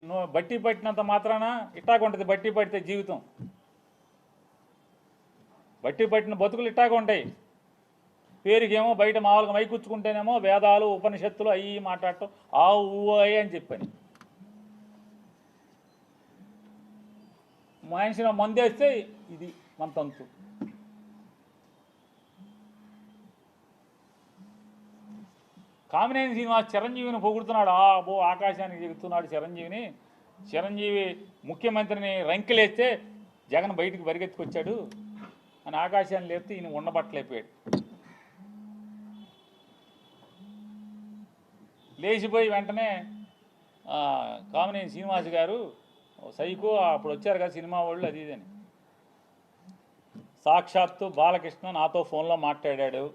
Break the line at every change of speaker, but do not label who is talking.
నువ్వు బట్టి పట్టినంత మాత్రాన ఇట్టాగుంటుంది. బట్టి పడితే జీవితం బట్టి పట్టిన బతుకులు ఇట్టాగా ఉంటాయి. పేరుకేమో బయట మామూలుగా మైకుచ్చుకుంటేనేమో వేదాలు ఉపనిషత్తులు అవి మాట్లాడటం ఆ ఊ అయ్యి అని చెప్పని మనిషిని మందేస్తే ఇది మన తంతు. కామినేని శ్రీనివాస్ చిరంజీవిని పొగుడుతున్నాడు. ఆకాశానికి చెబుతున్నాడు చిరంజీవిని. చిరంజీవి ముఖ్యమంత్రిని రంకెలేస్తే జగన్ బయటికి పరిగెత్తుకొచ్చాడు అని ఆకాశాన్ని లేపితే ఈయన ఉండబట్టలేకపోయాడు. లేచిపోయి వెంటనే కామినేని శ్రీనివాస్ గారు సైకో అప్పుడు వచ్చారు కదా సినిమా వాళ్ళు అది ఇదని సాక్షాత్తు బాలకృష్ణ నాతో ఫోన్లో మాట్లాడాడు.